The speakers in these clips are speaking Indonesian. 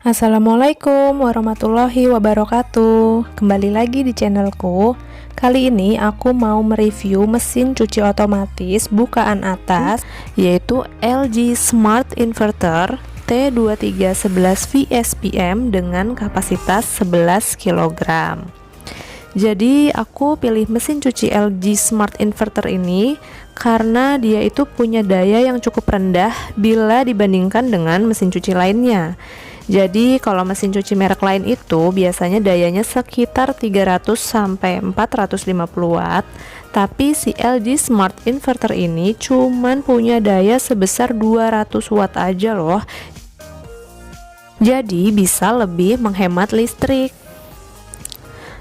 Assalamualaikum warahmatullahi wabarakatuh. Kembali lagi di channelku. Kali ini aku mau mereview mesin cuci otomatis bukaan atas, yaitu LG Smart Inverter T2311 VSPM dengan kapasitas 11 kg. Jadi aku pilih mesin cuci LG Smart Inverter ini karena dia itu punya daya yang cukup rendah bila dibandingkan dengan mesin cuci lainnya. Jadi kalau mesin cuci merek lain itu biasanya dayanya sekitar 300 sampai 450 watt, tapi si LG Smart Inverter ini cuman punya daya sebesar 200 watt aja loh. Jadi bisa lebih menghemat listrik.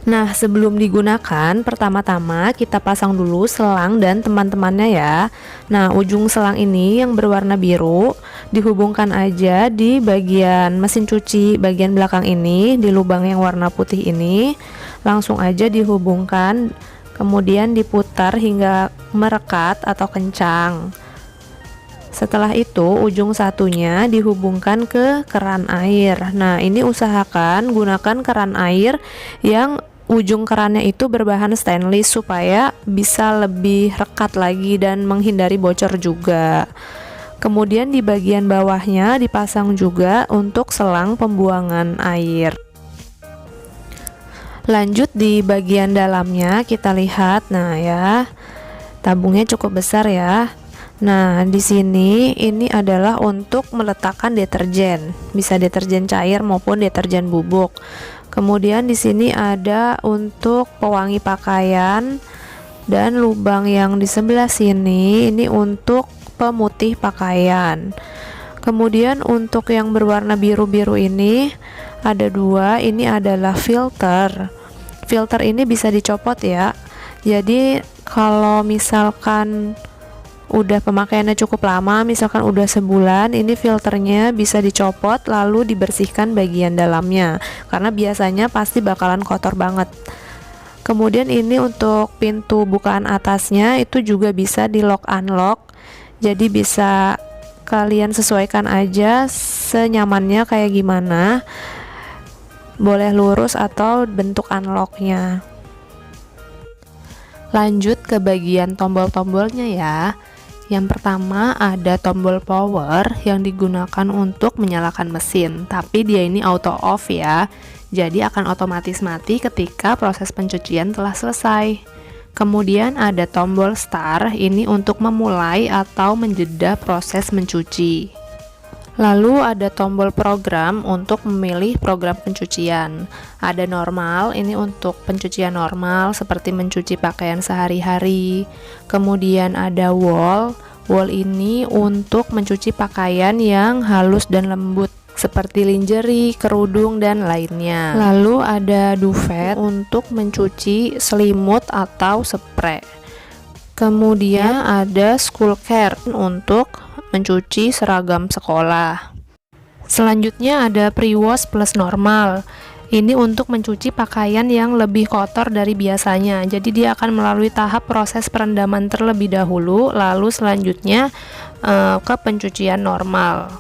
Nah, sebelum digunakan, pertama-tama kita pasang dulu selang dan teman-temannya ya. Nah, ujung selang ini yang berwarna biru dihubungkan aja di bagian mesin cuci bagian belakang ini, di lubang yang warna putih ini. Langsung aja dihubungkan, kemudian diputar hingga merekat atau kencang. Setelah itu, ujung satunya dihubungkan ke keran air. Nah, ini usahakan gunakan keran air yang ujung kerannya itu berbahan stainless supaya bisa lebih rekat lagi dan menghindari bocor juga. Kemudian di bagian bawahnya dipasang juga untuk selang pembuangan air. Lanjut di bagian dalamnya kita lihat, nah ya, tabungnya cukup besar ya. Nah, di sini ini adalah untuk meletakkan deterjen, bisa deterjen cair maupun deterjen bubuk. Kemudian di sini ada untuk pewangi pakaian, dan lubang yang di sebelah sini ini untuk pemutih pakaian. Kemudian untuk yang berwarna biru-biru ini ada dua, ini adalah filter. Filter ini bisa dicopot ya. Jadi kalau misalkan udah pemakaiannya cukup lama, misalkan udah sebulan, ini filternya bisa dicopot lalu dibersihkan bagian dalamnya, karena biasanya pasti bakalan kotor banget. Kemudian ini untuk pintu bukaan atasnya itu juga bisa di lock unlock, jadi bisa kalian sesuaikan aja senyamannya kayak gimana, boleh lurus atau bentuk unlocknya. Lanjut ke bagian tombol-tombolnya ya. Yang pertama ada tombol power yang digunakan untuk menyalakan mesin, tapi dia ini auto off ya, jadi akan otomatis mati ketika proses pencucian telah selesai. Kemudian ada tombol start, ini untuk memulai atau menjeda proses mencuci. Lalu ada tombol program untuk memilih program pencucian. Ada normal, ini untuk pencucian normal seperti mencuci pakaian sehari-hari. Kemudian ada wall ini untuk mencuci pakaian yang halus dan lembut seperti lingerie, kerudung, dan lainnya. Lalu ada duvet untuk mencuci selimut atau spray. Kemudian ada school care untuk mencuci seragam sekolah. Selanjutnya ada pre-wash plus normal. Ini untuk mencuci pakaian yang lebih kotor dari biasanya. Jadi dia akan melalui tahap proses perendaman terlebih dahulu, lalu selanjutnya ke pencucian normal.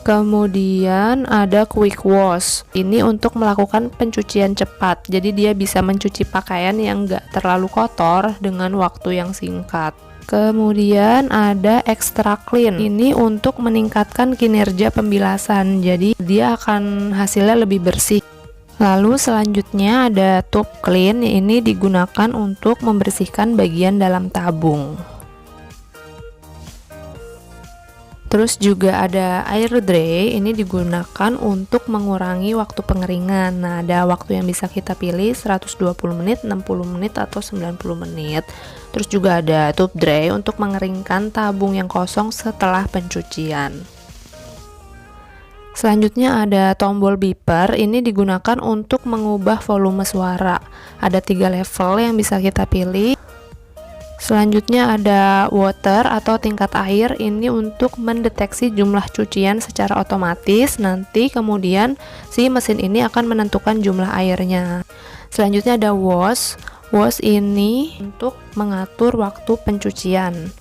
Kemudian ada quick wash. Ini untuk melakukan pencucian cepat. Jadi dia bisa mencuci pakaian yang enggak terlalu kotor dengan waktu yang singkat. Kemudian ada extra clean. Ini untuk meningkatkan kinerja pembilasan. Jadi dia akan hasilnya lebih bersih. Lalu selanjutnya ada top clean. Ini digunakan untuk membersihkan bagian dalam tabung. Terus juga ada air dry, ini digunakan untuk mengurangi waktu pengeringan. Nah, ada waktu yang bisa kita pilih 120 menit, 60 menit, atau 90 menit. Terus juga ada tube dry untuk mengeringkan tabung yang kosong setelah pencucian. Selanjutnya ada tombol beeper, ini digunakan untuk mengubah volume suara. Ada 3 level yang bisa kita pilih. Selanjutnya ada water atau tingkat air, ini untuk mendeteksi jumlah cucian secara otomatis. Nanti kemudian si mesin ini akan menentukan jumlah airnya. Selanjutnya ada wash ini untuk mengatur waktu pencucian.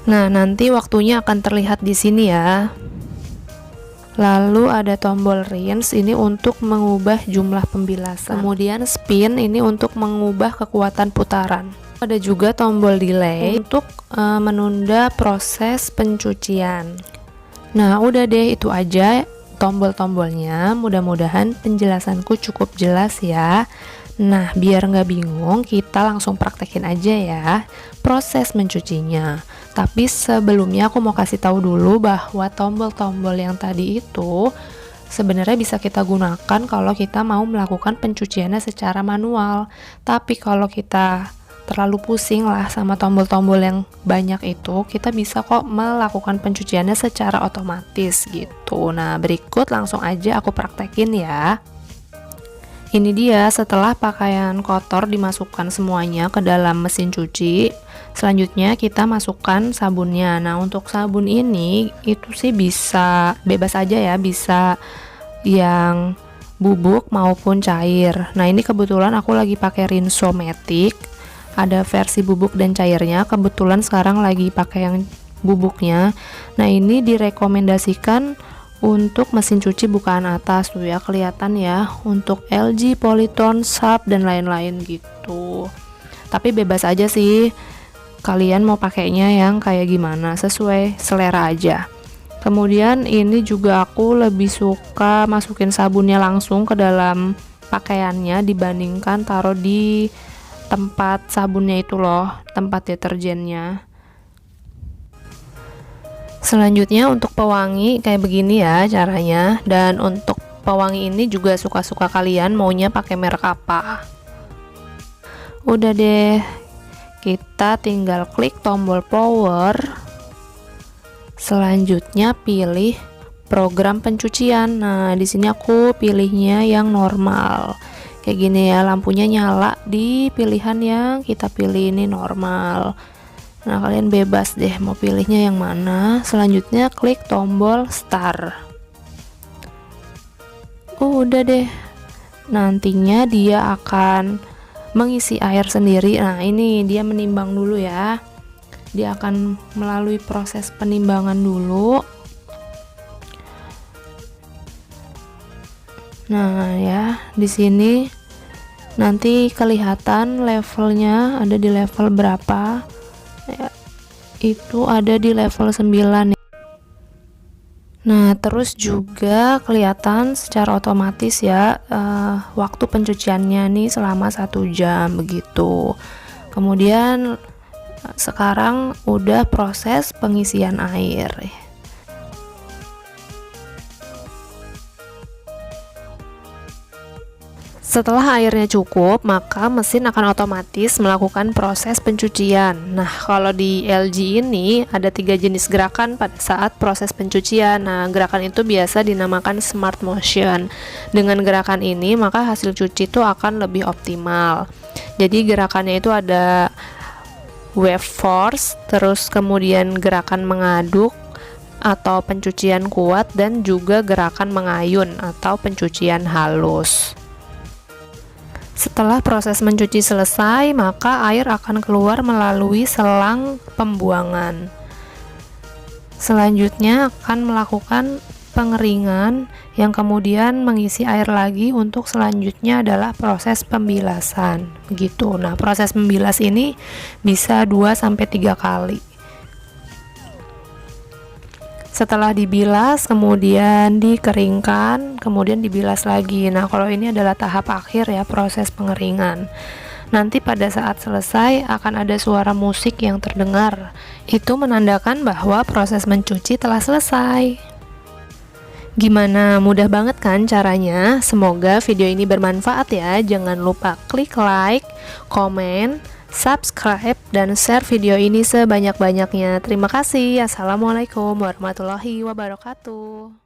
Nah, nanti waktunya akan terlihat di sini ya. Lalu ada tombol rinse, ini untuk mengubah jumlah pembilasan. Kemudian spin, ini untuk mengubah kekuatan putaran. Ada juga tombol delay untuk menunda proses pencucian. Nah, udah deh, itu aja tombol-tombolnya. Mudah-mudahan penjelasanku cukup jelas ya. Nah, biar nggak bingung, kita langsung praktekin aja ya proses mencucinya. Tapi sebelumnya aku mau kasih tahu dulu bahwa tombol-tombol yang tadi itu sebenarnya bisa kita gunakan kalau kita mau melakukan pencuciannya secara manual. Tapi kalau kita terlalu pusing lah sama tombol-tombol yang banyak itu, kita bisa kok melakukan pencuciannya secara otomatis gitu. Nah, berikut langsung aja aku praktekin ya. Ini dia setelah pakaian kotor dimasukkan semuanya ke dalam mesin cuci. Selanjutnya kita masukkan sabunnya. Nah, untuk sabun ini itu sih bisa bebas aja ya, bisa yang bubuk maupun cair. Nah, ini kebetulan aku lagi pakai Rinsomatic. Ada versi bubuk dan cairnya. Kebetulan sekarang lagi pakai yang bubuknya. Nah, ini direkomendasikan untuk mesin cuci bukaan atas tuh ya, kelihatan ya, untuk LG, Polytone, Sharp dan lain-lain gitu. Tapi bebas aja sih, kalian mau pakainya yang kayak gimana, sesuai selera aja. Kemudian ini juga aku lebih suka masukin sabunnya langsung ke dalam pakaiannya dibandingkan taruh di tempat sabunnya itu loh, tempat deterjennya. Selanjutnya untuk pewangi kayak begini ya caranya, dan untuk pewangi ini juga suka-suka kalian maunya pakai merek apa. Udah deh, kita tinggal klik tombol power. Selanjutnya pilih program pencucian. Nah, di sini aku pilihnya yang normal. Kayak gini ya, lampunya nyala di pilihan yang kita pilih ini normal. Nah, kalian bebas deh mau pilihnya yang mana. Selanjutnya klik tombol start. Udah deh, nantinya dia akan mengisi air sendiri. Nah, ini dia menimbang dulu ya. Dia akan melalui proses penimbangan dulu. Nah ya, di sini nanti kelihatan levelnya ada di level berapa. Ya, itu ada di level 9 ya. Nah, terus juga kelihatan secara otomatis ya waktu pencuciannya nih selama 1 jam begitu. Kemudian sekarang udah proses pengisian air. Setelah airnya cukup, maka mesin akan otomatis melakukan proses pencucian. Nah, kalau di LG ini ada 3 jenis gerakan pada saat proses pencucian. Nah, gerakan itu biasa dinamakan Smart Motion. Dengan gerakan ini, maka hasil cuci itu akan lebih optimal. Jadi gerakannya itu ada wave force, terus kemudian gerakan mengaduk atau pencucian kuat, dan juga gerakan mengayun atau pencucian halus. Setelah proses mencuci selesai, maka air akan keluar melalui selang pembuangan. Selanjutnya akan melakukan pengeringan yang kemudian mengisi air lagi untuk selanjutnya adalah proses pembilasan. Begitu. Nah, proses membilas ini bisa 2-3 kali. Setelah dibilas, kemudian dikeringkan, kemudian dibilas lagi. Nah, kalau ini adalah tahap akhir ya, proses pengeringan. Nanti pada saat selesai akan ada suara musik yang terdengar. Itu menandakan bahwa proses mencuci telah selesai. Gimana? Mudah banget kan caranya? Semoga video ini bermanfaat ya. Jangan lupa klik like, komen, subscribe, dan share video ini sebanyak-banyaknya. Terima kasih. Assalamualaikum warahmatullahi wabarakatuh.